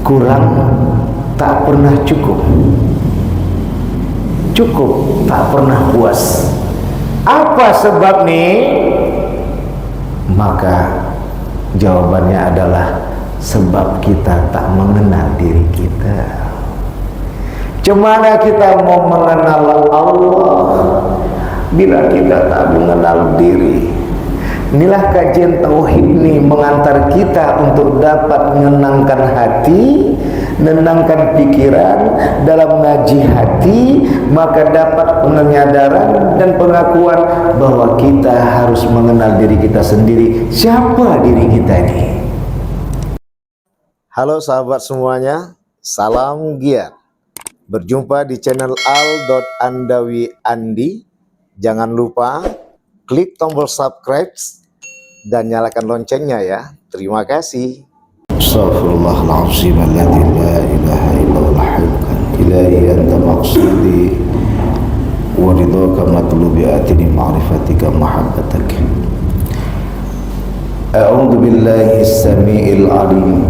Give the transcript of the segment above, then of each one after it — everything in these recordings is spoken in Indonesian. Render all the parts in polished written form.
kurang tak pernah cukup, cukup tak pernah puas. Apa sebab nih? Maka jawabannya adalah sebab kita tak mengenal diri kita. Cemana kita mau mengenal Allah bila kita tak mengenal diri? Inilah kajian tauhid ini mengantar kita untuk dapat menenangkan hati, menenangkan pikiran dalam ngaji hati, maka dapat penyadaran dan pengakuan bahwa kita harus mengenal diri kita sendiri. Siapa diri kita ini? Halo sahabat semuanya, salam giat. Berjumpa di channel Al.Andawi Andi. Jangan lupa klik tombol subscribe dan nyalakan loncengnya ya. Terima kasih. Astaghfirullahaladzim alladzi la ilaha illallah ilahi anta maqsudi wa ridhaka matlubi atini ma'rifatika mahabbatak. A'udzu billahi as-sami'il 'alim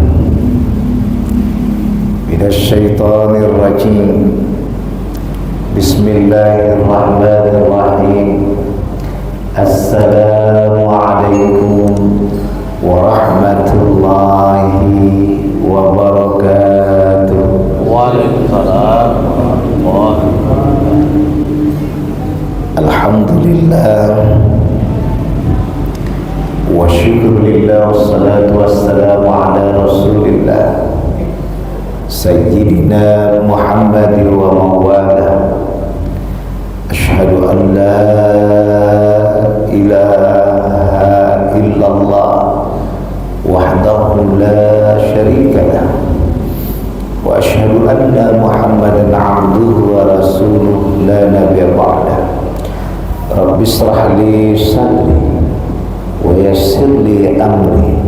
minasy syaithanir rajim. Bismillahirrahmanirrahim. Assalamualaikum warahmatullahi wabarakatuh. Waalaikumsalam warahmatullahi wabarakatuh. Alhamdulillah wa syukurillah, wassalatu wassalamu ala rasulillah Sayyidina Muhammad wa mawala. Asyhadu an la ilaha illallah wahdahu la syarika lah, wa asyhadu anna Muhammadan abduhu wa rasuluh la nabiyya ba'dah. Rabbi shrah li sadri wa yassir li amri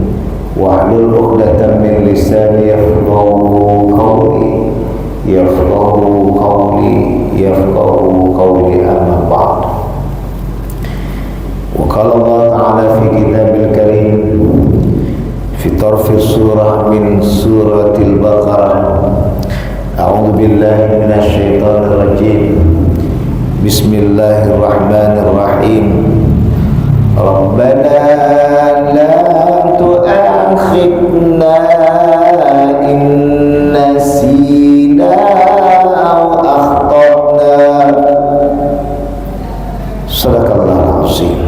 wahlul 'uqdatam min lisani yafqahu qawli yafqahu qawli amma ba'd. Wa qala Allah ta'ala fi kitabil karim fi tarfi surah min suratil baqarah. A'udzu billahi minasy syaithanir rajim. Bismillahirrahmanirrahim. Rabbana la tu'akhidna in nasina aw akhtana. Sadaqallahul azim.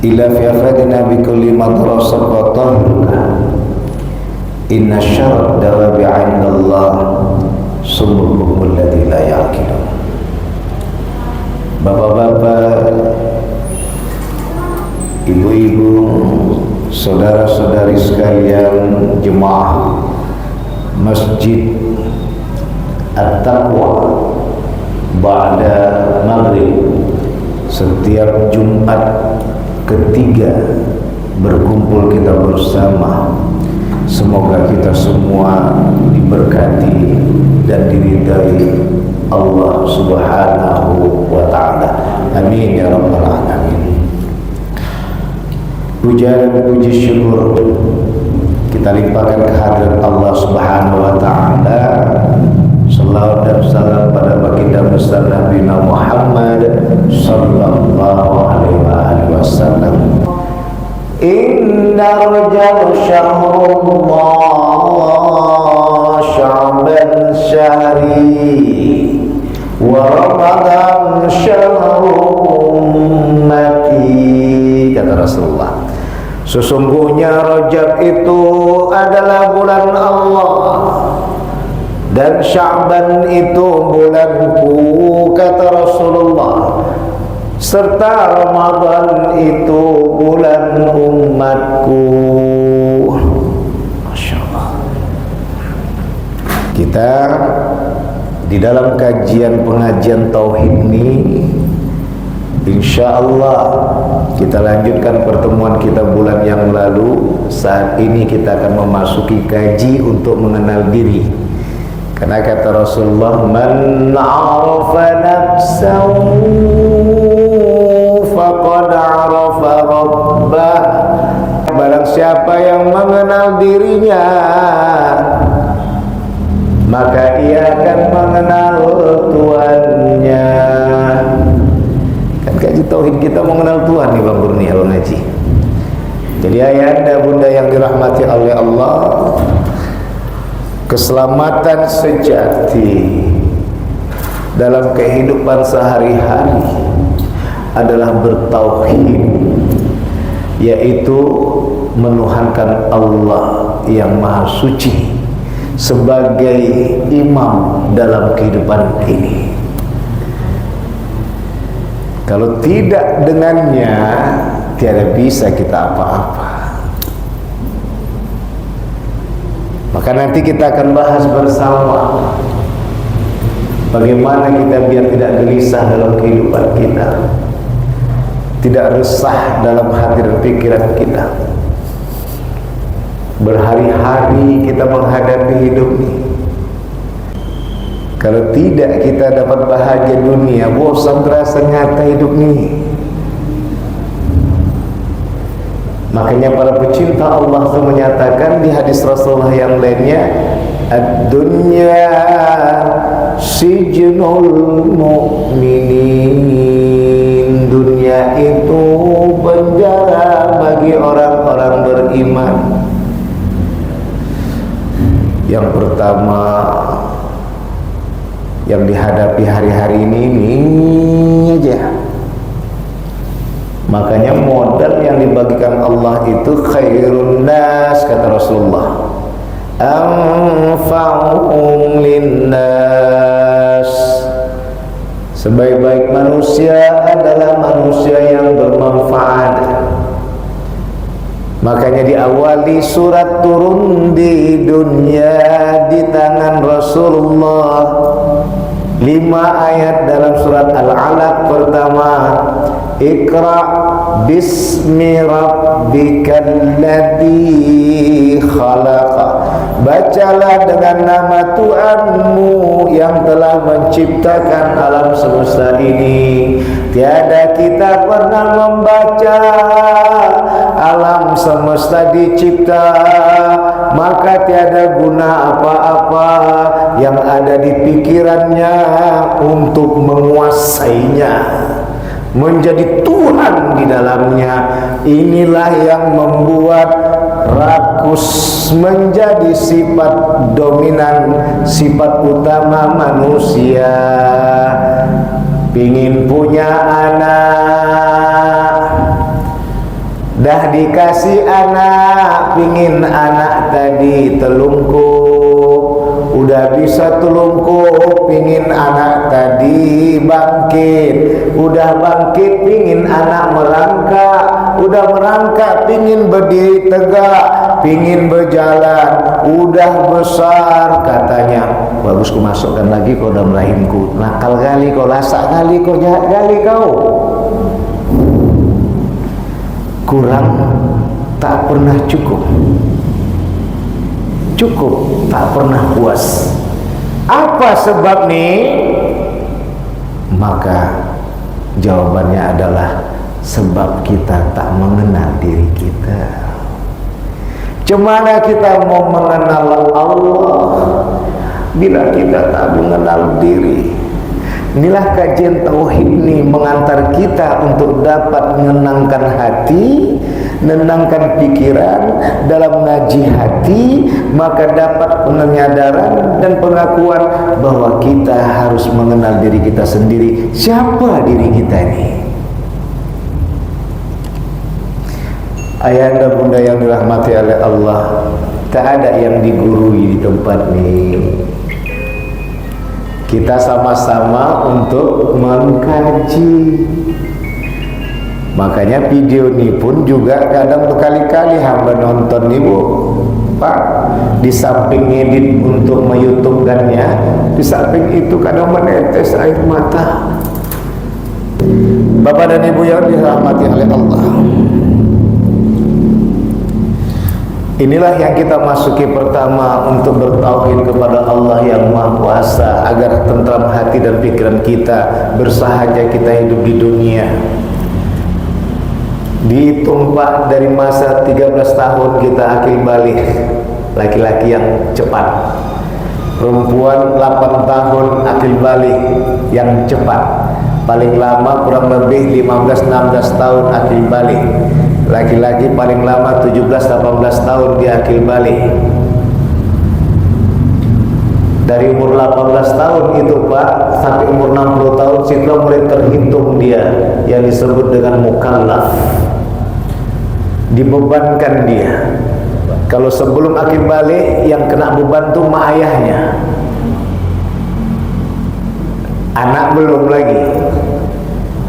Ila fi afadina bi kulli madrasah wa tahruka. Inna syarrad dawabi 'indallah sumul ladzi la yaqilun. Bapak-bapak, ibu-ibu, saudara-saudari sekalian jemaah Masjid At-Taqwa ba'da maghrib setiap Jumat ketiga berkumpul kita bersama. Semoga kita semua diberkati dan diridai Allah Subhanahu wa ta'ala. Amin ya rabbal alamin. Puja dan puji syukur kita limpahkan kehadirat Allah Subhanahu wa ta'ala. Salawat dan salam pada baginda besar Nabi Muhammad sallallahu alaihi wasallam. Inna rajal syahrullah sya'ban syahri wa ramadan syahru ummati, kata Rasulullah. Sesungguhnya Rajab itu adalah bulan Allah dan Sya'ban itu bulanku, kata Rasulullah, serta Ramadan itu bulan umatku. Masya Allah. Kita di dalam pengajian tauhid ini, insya Allah kita lanjutkan pertemuan kita bulan yang lalu. Saat ini kita akan memasuki kaji untuk mengenal diri. Karena kata Rasulullah, man arafa nafsahu faqad arafa rabbah. Barang siapa yang mengenal dirinya, maka ia akan mengenal Tuhannya. Kan kaji tauhid kita mengenal Tuhan nih Bang Burni kalau ngaji. Jadi ayahanda bunda yang dirahmati oleh Allah, keselamatan sejati dalam kehidupan sehari-hari adalah bertauhid, yaitu menuhankan Allah yang Maha Suci sebagai imam dalam kehidupan ini. Kalau tidak dengannya, tiada bisa kita apa-apa. Maka nanti kita akan bahas bersama bagaimana kita biar tidak gelisah dalam kehidupan kita, tidak resah dalam hati dan pikiran kita. Berhari-hari kita menghadapi hidup ini. Kalau tidak kita dapat bahagia dunia, bosan terasa nyata hidup ini. Makanya para pecinta Allah itu menyatakan di hadis Rasulullah yang lainnya, ad-dunya sijnul mu'minin. Dunia itu penjara bagi orang-orang beriman. Yang pertama yang dihadapi hari-hari ini aja. Makanya modal yang dibagikan Allah itu khairun nas, kata Rasulullah, anfa'uhum linnas. Sebaik-baik manusia adalah manusia yang bermanfaat. Makanya diawali surat turun di dunia di tangan Rasulullah. 5 ayat dalam surat Al-Alaq. Pertama, Iqra bismi rabbikal ladzi khalaqa. Bacalah dengan nama Tuhanmu yang telah menciptakan alam semesta ini. Tiada kita pernah membaca alam semesta dicipta, maka tiada guna apa-apa yang ada di pikirannya untuk menguasainya, menjadi Tuhan di dalamnya. Inilah yang membuat rakus menjadi sifat dominan, sifat utama manusia. Pingin punya anak, dah dikasih anak, pingin anak tadi telungkup, udah bisa telungkup, pingin anak tadi bangkit, udah bangkit pingin anak merangkak, udah merangkak pingin berdiri tegak, pingin berjalan, udah besar katanya, bagus ku masukkan lagi kau dalam rahimku, nakal kali kau, lasak kali kau, jahat kali kau. Kurang, tak pernah cukup. Cukup, tak pernah puas. Apa sebab nih? Maka jawabannya adalah sebab kita tak mengenal diri kita. Cemana kita mau mengenal Allah bila kita tak mengenal diri? Inilah kajian tauhid ini mengantar kita untuk dapat menenangkan hati, menenangkan pikiran. Dalam ngaji hati, maka dapat penyadaran dan pengakuan bahwa kita harus mengenal diri kita sendiri. Siapa diri kita ini? Ayahanda bunda yang dirahmati oleh Allah, tak ada yang digurui di tempat ini. Kita sama-sama untuk mengkaji. Makanya video ini pun juga kadang berkali-kali hamba nonton nih Bu Pak, di samping ngedit untuk me-YouTube-kannya, di samping itu kadang menetes air mata. Bapak dan Ibu yang dirahmati oleh Allah, inilah yang kita masuki pertama untuk bertauhid kepada Allah yang Maha Kuasa, agar tentram hati dan pikiran kita, bersahaja kita hidup di dunia. Dihitung Pak, dari masa 13 tahun kita akil balik, laki-laki yang cepat. Perempuan 8 tahun akil balik yang cepat. Paling lama kurang lebih 15-16 tahun akil balik. Laki-laki paling lama 17-18 tahun dia akil balik. Dari umur 18 tahun itu Pak sampai umur 60 tahun setelah mulai terhitung dia yang disebut dengan mukallaf. Dibebankan dia. Kalau sebelum akil balik yang kena beban itu mak ayahnya. Anak belum lagi.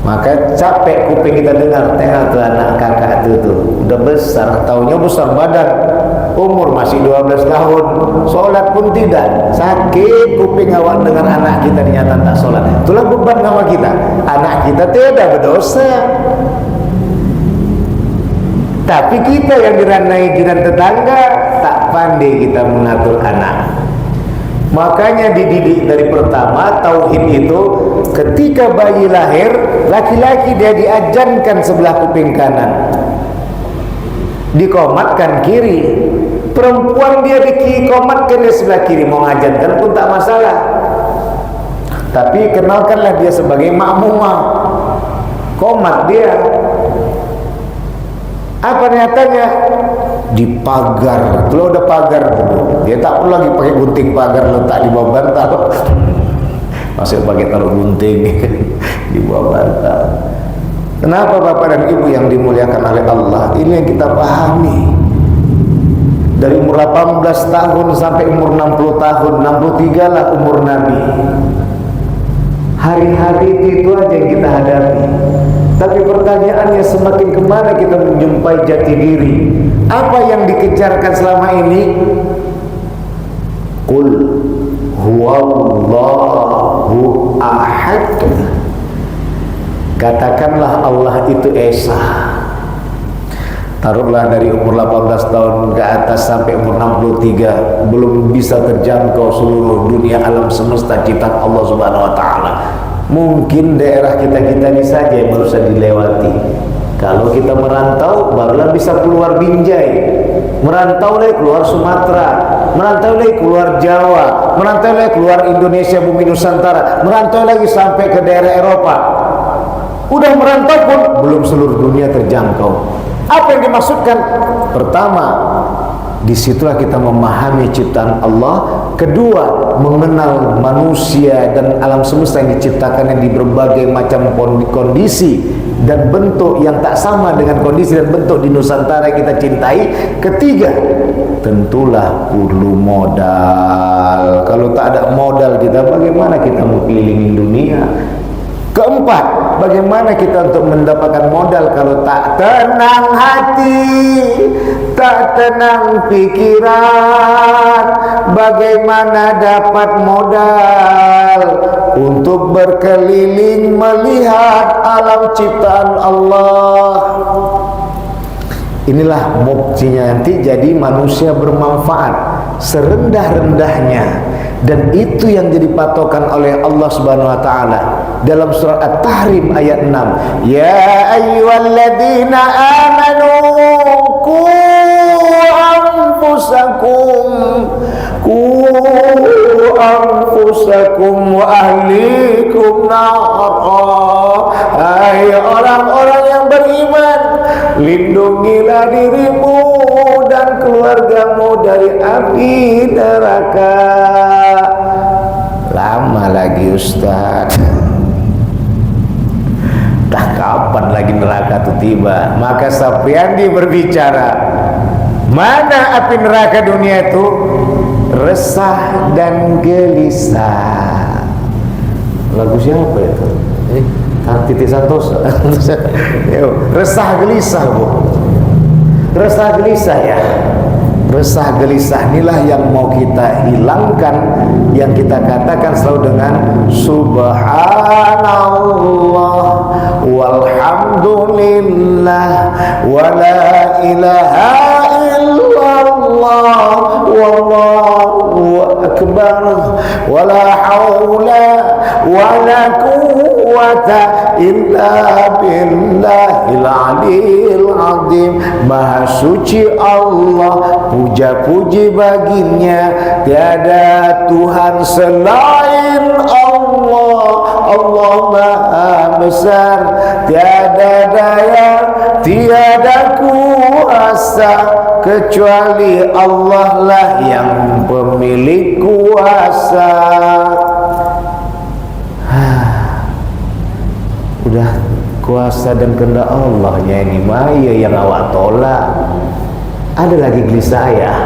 Maka capek kuping kita dengar, tengok tuh anak kakak itu tuh udah besar, taunya besar badan, umur masih 12 tahun, sholat pun tidak. Sakit kuping awak dengan anak kita dinyatakan tak sholat. Itulah beban sama kita. Anak kita tidak berdosa, tapi kita yang diranai jiran tetangga tak pandai kita mengatur anak. Makanya dididik dari pertama tauhid itu ketika bayi lahir, laki-laki dia diajankan sebelah kuping kanan, dikomatkan kiri. Perempuan dia dikomatkan di sebelah kiri, mau ngajankan pun tak masalah. Tapi kenalkanlah dia sebagai makmumah, komat dia. Apa nyatanya? Di pagar. Kalau udah pagar dulu, dia tak perlu lagi pakai gunting pagar letak di bawah bantal. Masih pakai taruh gunting di bawah bantal. Kenapa Bapak dan Ibu yang dimuliakan oleh Allah? Ini yang kita pahami. Dari umur 18 tahun sampai umur 60 tahun, 63 lah umur Nabi. Hari-hari itu aja yang kita hadapi. Tapi pertanyaannya semakin kemana kita menjumpai jati diri? Apa yang dikejarkan selama ini? Qul huwallahu ahad. Katakanlah Allah itu Esa. Taruhlah dari umur 18 tahun ke atas sampai umur 63 belum bisa terjangkau seluruh dunia alam semesta ciptaan Allah Subhanahu wa taala. Mungkin daerah kita-kita ini saja yang baru saja dilewati. Kalau kita merantau barulah bisa keluar Binjai, merantau lagi keluar Sumatera, merantau lagi keluar Jawa, merantau lagi keluar Indonesia bumi Nusantara, merantau lagi sampai ke daerah Eropa. Udah merantau pun belum seluruh dunia terjangkau. Apa yang dimaksudkan? Pertama, disitulah kita memahami ciptaan Allah. Kedua, mengenal manusia dan alam semesta yang diciptakannya di berbagai macam kondisi dan bentuk yang tak sama dengan kondisi dan bentuk di Nusantara yang kita cintai. Ketiga, tentulah perlu modal. Kalau tak ada modal kita, bagaimana kita mau keliling dunia? Keempat, bagaimana kita untuk mendapatkan modal kalau tak tenang hati, tak tenang pikiran? Bagaimana dapat modal untuk berkeliling melihat alam ciptaan Allah? Inilah buktinya nanti jadi manusia bermanfaat serendah-rendahnya. Dan itu yang jadi patokan oleh Allah Subhanahu wa taala dalam surat At-Tahrim ayat 6. Ya ayyuhalladzina amanu qu anfusakum wa ahlikum nar. Hai orang-orang yang beriman, lindungilah dirimu dan keluargamu dari api neraka. Lama lagi Ustaz. Dah kapan lagi neraka itu tiba? Maka Sapriandi berbicara, mana api neraka dunia itu? Resah dan gelisah. Lagu siapa itu? Titi Santosa. Resah gelisah, Bu. Resah gelisah ya. Resah gelisah inilah yang mau kita hilangkan, yang kita katakan selalu dengan subhanallah walhamdulillah wala ilaha illallah wallahu akbar wala haula wala quwwata quwata illa billahil aliyil azim. Maha suci Allah, puja-puji baginya, tiada Tuhan selain Allah. Allah Maha besar, tiada daya, tiada kuasa kecuali Allah lah yang pemilik kuasa. Udah kuasa dan kehendak Allahnya ini maya yang awak tolak. Ada lagi gelisah ayah,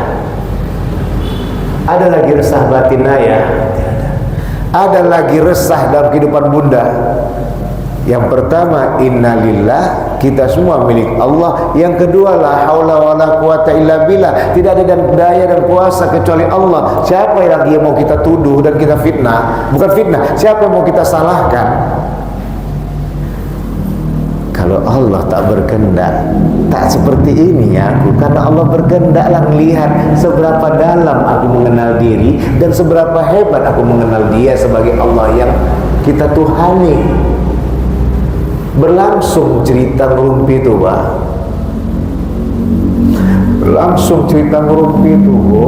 ada lagi resah batin ayah, ada lagi resah dalam kehidupan bunda. Yang pertama, innalillah, kita semua milik Allah. Yang kedua, la haula wala quwata illa billah, tidak ada daya dan kuasa kecuali Allah. Siapa lagi yang mau kita tuduh dan kita fitnah? Bukan fitnah, siapa yang mau kita salahkan? Kalau Allah tak berkehendak, tak seperti ini aku. Karena Allah berkehendaklah melihat seberapa dalam aku mengenal diri dan seberapa hebat aku mengenal Dia sebagai Allah yang kita tuhani. Berlangsung cerita ngerumpi itu, Pak. Berlangsung cerita ngerumpi itu, Bu.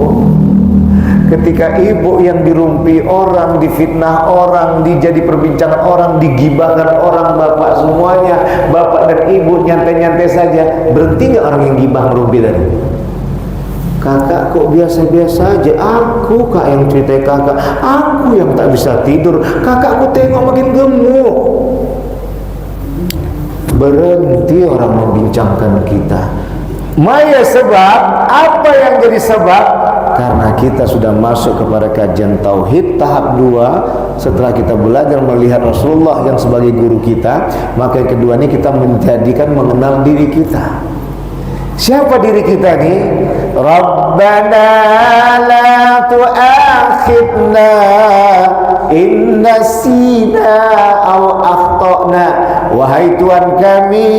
Ketika ibu yang dirumpi orang, difitnah orang, dijadi perbincangan orang, digibahkan orang, bapak semuanya, bapak dan ibu nyantai-nyantai saja. Berhenti nggak orang yang gibah ngerumpi tadi? Kakak kok biasa-biasa aja. Aku kak yang ceritain kakak. Aku yang tak bisa tidur. Kakakku tengok makin gemuk. Berhenti orang membincangkan kita. Maya sebab, apa yang jadi sebab? Karena kita sudah masuk kepada kajian tauhid tahap 2. Setelah kita belajar melihat Rasulullah yang sebagai guru kita, maka yang kedua ini kita menjadikan mengenal diri kita. Siapa diri kita ini? Rabbana la tu'akhidna in nasina aw akhtana. Wahai Tuhan kami,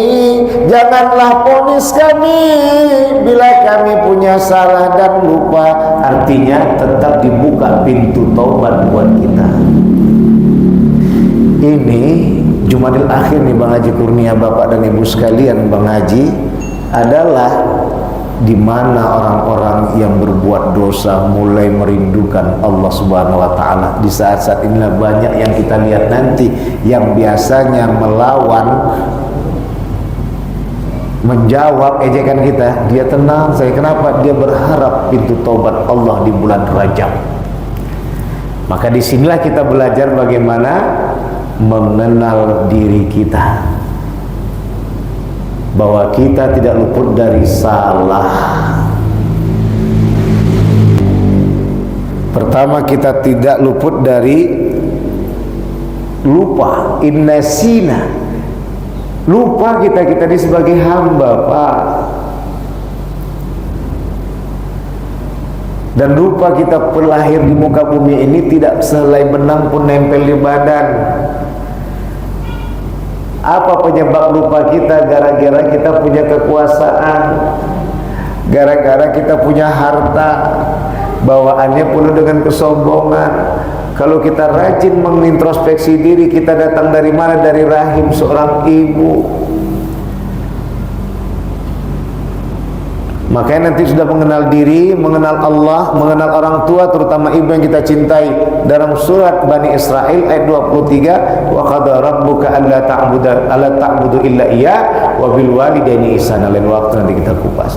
janganlah vonis kami bila kami punya salah dan lupa. Artinya tetap dibuka pintu taubat buat kita. Ini Jumadil Akhir nih Bang Haji Kurnia, Bapak dan Ibu sekalian, Bang Haji, adalah di mana orang-orang yang berbuat dosa mulai merindukan Allah Subhanahu wa taala. Di saat-saat inilah banyak yang kita lihat nanti yang biasanya melawan, menjawab ejekan kita, dia tenang saya. Kenapa? Dia berharap pintu taubat Allah di bulan Rajab. Maka disinilah kita belajar bagaimana mengenal diri kita, bahwa kita tidak luput dari salah. Pertama, kita tidak luput dari lupa. Innasina, lupa kita ini sebagai hamba, Pak. Dan lupa kita terlahir di muka bumi ini tidak sehelai benang pun nempel di badan. Apa penyebab lupa kita? Gara-gara kita punya kekuasaan, gara-gara kita punya harta, bawaannya penuh dengan kesombongan. Kalau kita rajin mengintrospeksi diri, kita datang dari mana? Dari rahim seorang ibu. Makanya nanti sudah mengenal diri, mengenal Allah, mengenal orang tua, terutama ibu yang kita cintai. Dalam surat Bani Israel ayat 23, wa qada rabbuka alla ta'budu illa iya wa bil walidaini ihsana. Lain waktu nanti kita kupas.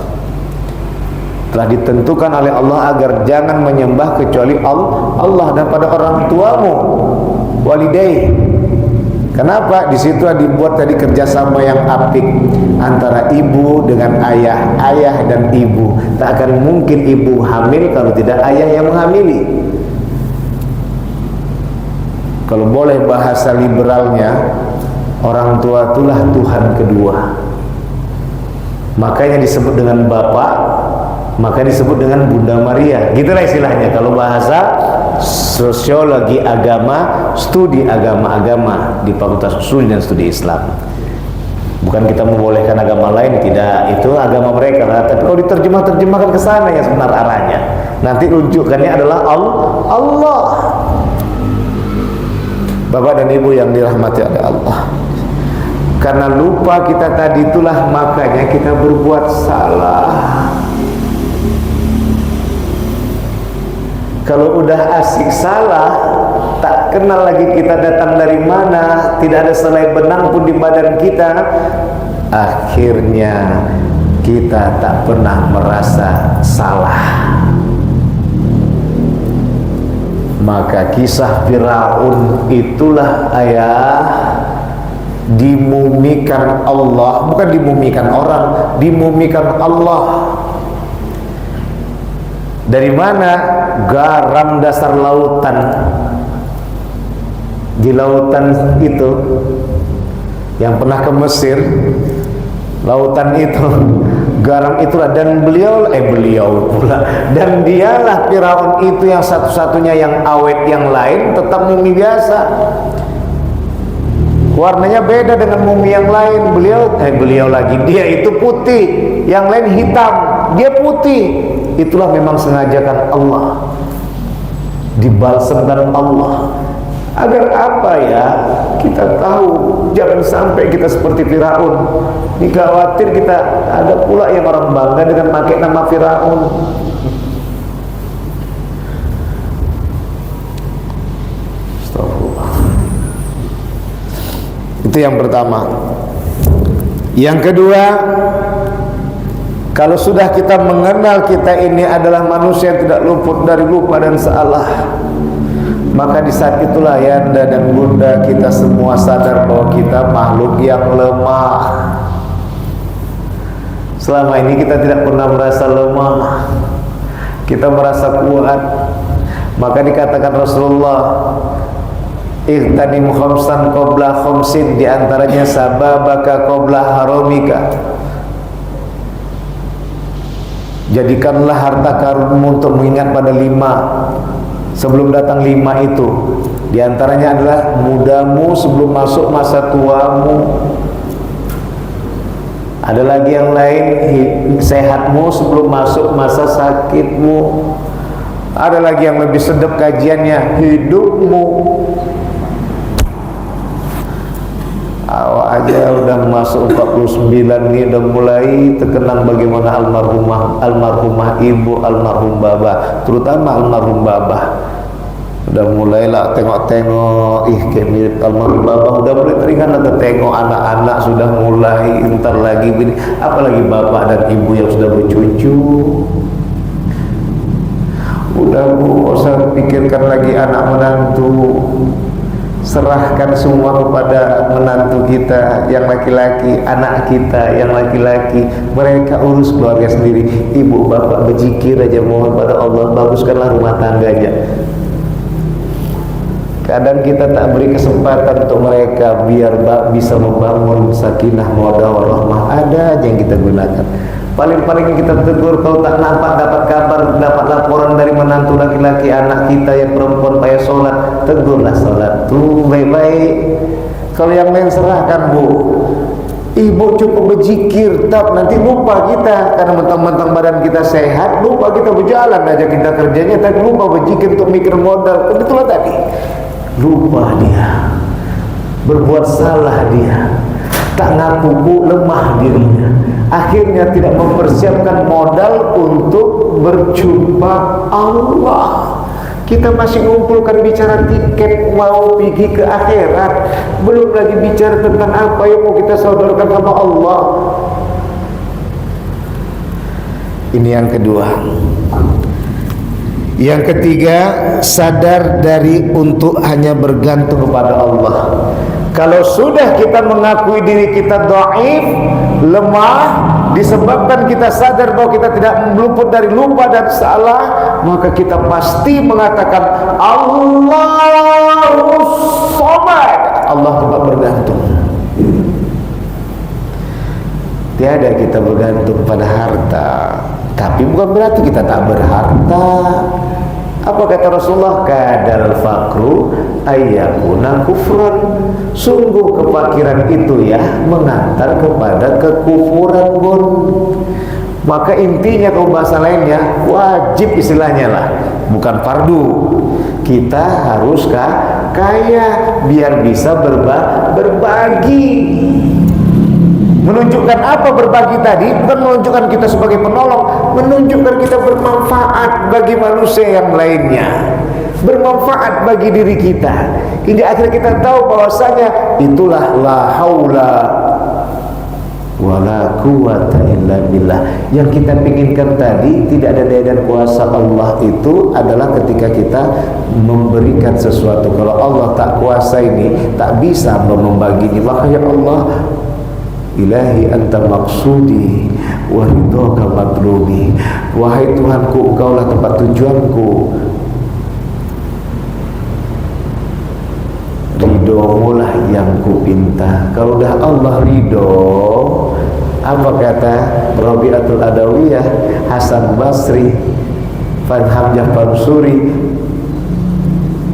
Telah ditentukan oleh Allah agar jangan menyembah kecuali Allah dan pada orang tuamu, walidai. Kenapa? Di situ dibuat tadi kerjasama yang apik antara ibu dengan ayah, ayah dan ibu. Tak akan mungkin ibu hamil kalau tidak ayah yang menghamili. Kalau boleh bahasa liberalnya, orang tua itulah Tuhan kedua. Makanya disebut dengan Bapak, maka disebut dengan Bunda Maria. Gitulah istilahnya kalau bahasa sosiologi agama, studi agama-agama di Fakultas Usul dan Studi Islam. Bukan kita membolehkan agama lain, tidak, itu agama mereka lah. Tapi kalau diterjemahkan ke sana yang sebenar arahnya, nanti rujukannya adalah Allah. Bapak dan Ibu yang dirahmati oleh Allah, karena lupa kita tadi itulah makanya kita berbuat salah. Kalau udah asik salah, tak kenal lagi kita datang dari mana, tidak ada selai benang pun di badan kita, akhirnya kita tak pernah merasa salah. Maka kisah Firaun itulah dimumikan Allah, bukan dimumikan orang, dimumikan Allah. Dari mana? Garam dasar lautan. Di lautan itu, yang pernah ke Mesir, lautan itu, garam itulah, dan beliau pula, dan dialah Firaun itu yang satu-satunya yang awet, yang lain tetap mumi biasa. Warnanya beda dengan mumi yang lain. Dia itu putih, yang lain hitam, dia putih. Itulah memang sengajakan Allah, dibalsemkan Allah. Agar apa ya? Kita tahu jangan sampai kita seperti Firaun. Ini khawatir kita ada pula yang orang bangga dengan pakai nama Firaun. Astagfirullah. Itu yang pertama. Yang kedua, kalau sudah kita mengenal kita ini adalah manusia yang tidak luput dari lupa dan salah, maka di saat itulah ayanda dan bunda kita semua sadar bahwa kita makhluk yang lemah. Selama ini kita tidak pernah merasa lemah, kita merasa kuat. Maka dikatakan Rasulullah, "Ightanim khamsan qabla khamsin", di antaranya sababaka qabla haramika. Jadikanlah harta karunmu untuk mengingat pada 5 sebelum datang 5 itu. Di antaranya adalah mudamu sebelum masuk masa tuamu. Ada lagi yang lain, sehatmu sebelum masuk masa sakitmu. Ada lagi yang lebih sedap kajiannya, hidupmu. Awak aja udah masuk 49 nih, udah mulai terkenang bagaimana almarhumah ibu, almarhum babah, terutama almarhum babah. Udah mulailah tengok-tengok, kayak mirip almarhum babah. Udah mulai teringat atau tengok anak-anak sudah mulai, entar lagi begini. Apalagi bapak dan ibu yang sudah bercucu. Udah bu, usah pikirkan lagi anak menantu. Serahkan semua kepada menantu kita yang laki-laki, anak kita yang laki-laki. Mereka urus keluarga sendiri. Ibu bapak berzikir aja, mohon pada Allah, baguskanlah rumah tangganya. Kadang kita tak beri kesempatan untuk mereka biar bisa membangun sakinah mawaddah warahmah. Ada aja yang kita gunakan. Paling-paling kita tegur kalau tak nampak, dapat kabar, dapat laporan dari menantu laki-laki anak kita yang perempuan payah sholat, tegurlah sholat tuh baik-baik. Kalau yang lain serahkan bu. Ibu cukup berzikir, nanti lupa kita karena mentang-mentang badan kita sehat, lupa kita berjalan aja kita kerjanya, tapi lupa berzikir untuk mikir modal. Betul tadi, lupa dia, berbuat salah dia, tak ngaku lemah dirinya, akhirnya tidak mempersiapkan modal untuk berjumpa Allah. Kita masih ngumpulkan bicara tiket mau pergi ke akhirat, belum lagi bicara tentang apa yang mau kita sodorkan sama Allah. Ini yang kedua. Yang ketiga, sadar dari untuk hanya bergantung kepada Allah. Kalau sudah kita mengakui diri kita dhaif, lemah, disebabkan kita sadar bahwa kita tidak luput dari lupa dan salah, maka kita pasti mengatakan Allahus Samad. Allah tempat bergantung. Tiada kita bergantung pada harta, tapi bukan berarti kita tak berharta. Apa kata Rasulullah? Kadal fakru ayyakuna kufran. Sungguh kefakiran itu ya mengantar kepada kekufuran pun. Maka intinya kalau bahasa lainnya wajib istilahnya lah, bukan fardu. Kita harus kaya biar bisa berbagi. Menunjukkan apa berbagi tadi? Bukan menunjukkan kita sebagai penolong, menunjukkan kita bermanfaat bagi manusia yang lainnya, bermanfaat bagi diri kita, hingga akhirnya kita tahu bahwasanya itulah la haula wala quwata illa billah. Yang kita inginkan tadi tidak ada daya dan kuasa Allah itu adalah ketika kita memberikan sesuatu. Kalau Allah tak kuasa ini, tak bisa membaginya. Makanya Allah, Ilahi anta maksudi wa ridhoka matlubi. Wahai Tuhanku, Engkaulah tempat tujuanku, ridhomu lah yang kupinta. Kalau dah Allah ridho, apa kata Rabi'atul Adawiyah, Hasan Basri, Fanhamjah Fansuri,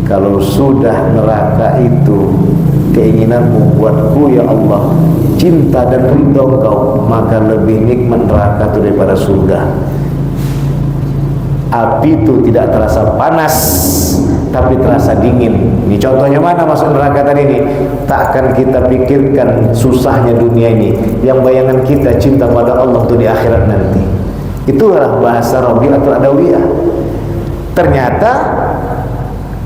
kalau sudah neraka itu keinginanmu buatku ya Allah, cinta dan ridho Engkau, maka lebih nikmat neraka itu daripada surga. Api itu tidak terasa panas, tapi terasa dingin. Ini contohnya mana masuk neraka tadi ini? Tak akan kita pikirkan susahnya dunia ini, yang bayangan kita cinta pada Allah itu di akhirat nanti. Itulah bahasa Rabi'atul Adawiyah. Ternyata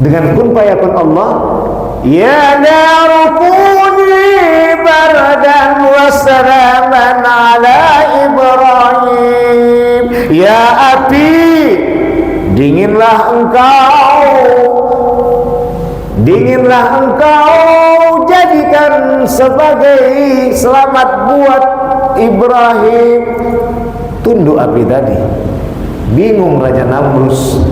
dengan kun fayakun Allah, ya naru kuni bardan wa salaman ala Ibrahim. Ya api, dinginlah engkau jadikan sebagai selamat buat Ibrahim. Tunduk api tadi. Bingung Raja Namrus,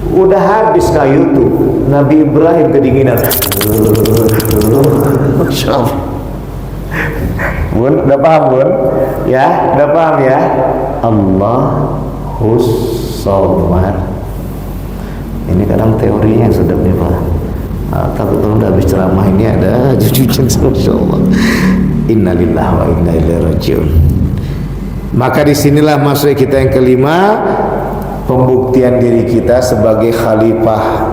udah habis kayu tuh, Nabi Ibrahim kedinginan. Masya Allah. Bun, udah paham bun? Ya, udah paham ya? Allahus Somad. Ini kadang teorinya sudah nih Pak. Takut kalau udah habis ceramah ini ada cucuan, Masya Allah. Innalillahi wa inna ilaihi rajiun. Maka disinilah masuk kita yang kelima, pembuktian diri kita sebagai khalifah.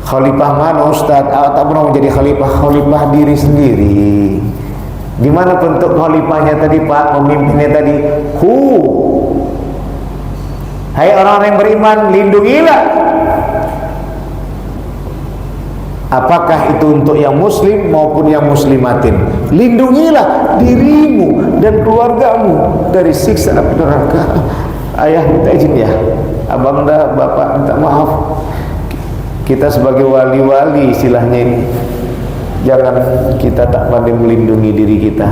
Khalifah mana Ustaz? Tak pernah menjadi khalifah, khalifah diri sendiri. Di mana bentuk khalifahnya tadi Pak, pemimpinnya tadi? Hai orang-orang yang beriman, lindungilah. Apakah itu untuk yang muslim maupun yang muslimatin? Lindungilah dirimu dan keluargamu dari siksa api neraka. Ayah minta izin ya, abang dah, bapak minta maaf. Kita sebagai wali-wali istilahnya ini, jangan kita tak pandai melindungi diri kita.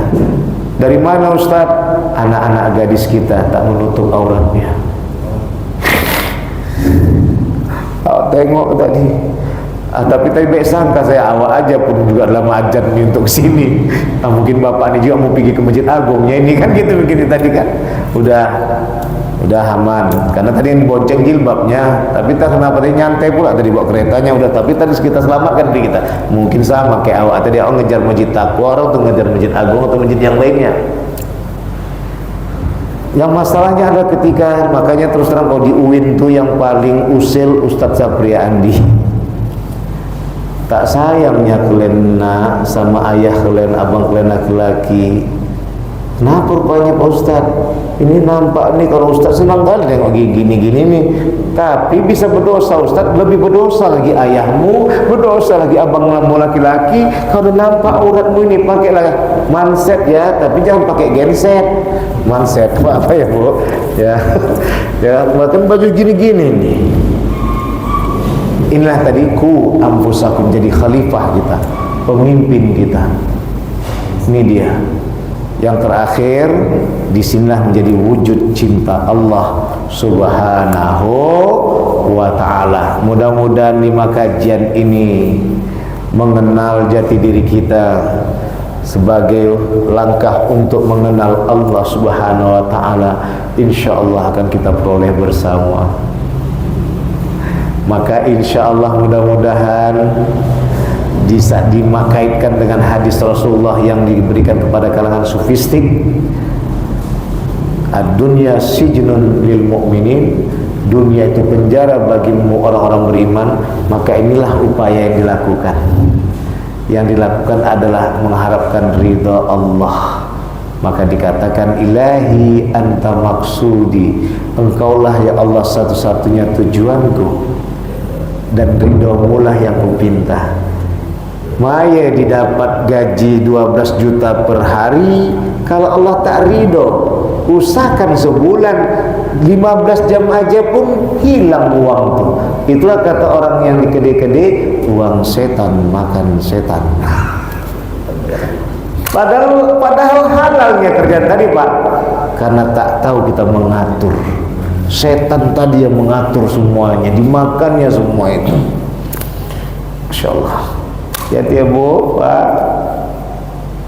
Dari mana Ustaz? Anak-anak gadis kita tak menutup auratnya. Tengok tadi. Tapi baik sangka saya awak aja pun juga dalam ajan ini untuk sini. Mungkin bapak ini juga mau pergi ke Masjid Agungnya ini kan gitu begini tadi kan. Udah aman karena tadi yang bonceng jilbabnya, tapi tak kenapa tadi nyantai pula tadi bawa keretanya udah, tapi tadi kita selamatkan diri kita. Mungkin sama kayak awak tadi, awak ngejar Masjid Taqwa, orang tuh ngejar Masjid Agung atau masjid yang lainnya. Yang masalahnya adalah ketika, makanya terus terang kalau di UIN tuh yang paling usil Ustadz Sapria Andi. Tak sayangnya kalian sama ayah kalian, abang kalian laki-laki. Kenapa rupanya Pak Ustadz? Ini nampak nih kalau Ustadz senang kali nengok gini-gini nih. Tapi bisa berdosa Ustadz, lebih berdosa lagi ayahmu, berdosa lagi abangmu laki-laki. Kalau nampak auratmu ini, pakailah manset ya, tapi jangan pakai genset. Manset apa ya Bu? Ya, ya bahkan baju gini-gini nih. Inilah tadi ku ampusakum, jadi khalifah kita, pemimpin kita. Ini dia. Yang terakhir, disinilah menjadi wujud cinta Allah Subhanahu wa ta'ala. Mudah-mudahan 5 kajian ini mengenal jati diri kita sebagai langkah untuk mengenal Allah Subhanahu wa ta'ala. Insya Allah akan kita peroleh bersama. Maka insya Allah mudah-mudahan bisa dimakaitkan dengan hadis Rasulullah yang diberikan kepada kalangan sufistik. Ad-dunya sijnun lil mu'minin dunia itu penjara bagimu orang-orang beriman, maka inilah upaya yang dilakukan. Yang dilakukan adalah mengharapkan ridha Allah. Maka dikatakan, ilahi anta maksudi, engkaulah ya Allah satu-satunya tujuanku, dan ridhomu lah yang kupinta. Maya didapat gaji 12 juta per hari kalau Allah tak ridho. Usahakan sebulan 15 jam aja pun hilang uang tuh. Itulah kata orang yang di kede-kede, uang setan makan setan. Padahal halalnya kerjaan tadi Pak, karena tak tahu kita mengatur. Setan tadi yang mengatur semuanya, dimakannya semua itu. Masya Allah. Hati ya Bu, Pak.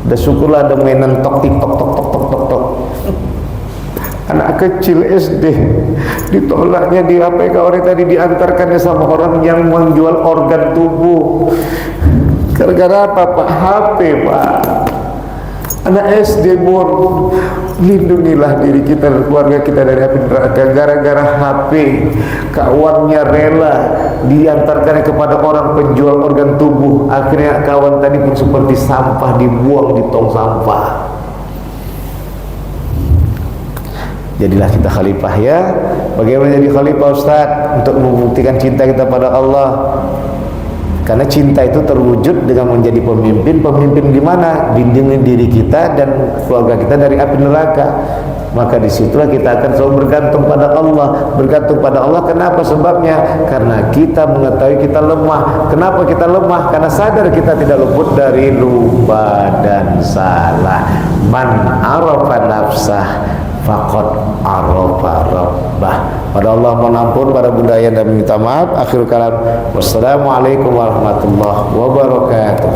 Udah syukurlah ada mainan tok tik tok tok tok tok tok tok. Anak kecil SD ditolaknya di APK orang tadi, diantarkannya sama orang yang menjual organ tubuh. Gara-gara apa Pak? HP Pak. Anak SD bor, lindungilah diri kita dan keluarga kita dari api neraka. Gara-gara HP, kawannya rela diantarkan kepada orang penjual organ tubuh. Akhirnya kawan tadi pun seperti sampah, dibuang di tong sampah. Jadilah kita khalifah ya. Bagaimana jadi khalifah Ustaz? Untuk membuktikan cinta kita pada Allah. Karena cinta itu terwujud dengan menjadi pemimpin. Pemimpin di mana? Lindungi diri kita dan keluarga kita dari api neraka. Maka disitulah kita akan selalu bergantung pada Allah. Bergantung pada Allah, kenapa? Sebabnya karena kita mengetahui kita lemah. Kenapa kita lemah? Karena sadar kita tidak luput dari lupa dan salah. Man arafa nafsah faqad arafa rabbah. Pada Allah mohon ampun, pada budaya dan minta maaf. Akhir kalam, wassalamualaikum warahmatullahi wabarakatuh.